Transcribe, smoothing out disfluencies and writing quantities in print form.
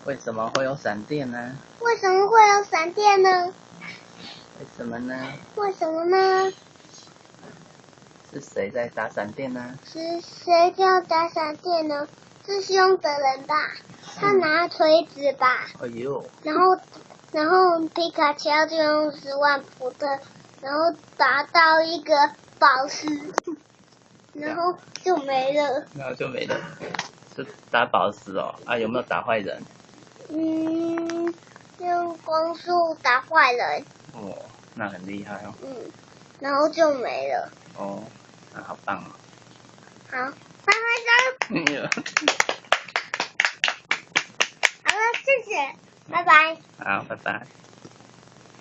为什么会有闪电呢？为什么会有闪电呢？为什么呢？为什么呢？是谁在打闪电呢？是谁要打闪电呢？是凶的人吧？他拿锤子吧？哎呦！然后皮卡丘就用10万伏特，然后打到一个宝石，然后就没了。然后就没了。是打宝石哦。啊，有没有打坏人？用光速打坏人。哦，那很厉害哦。然后就没了。哦，那好棒哦。好，拍拍手。好了，谢谢，拜拜。好，拜拜。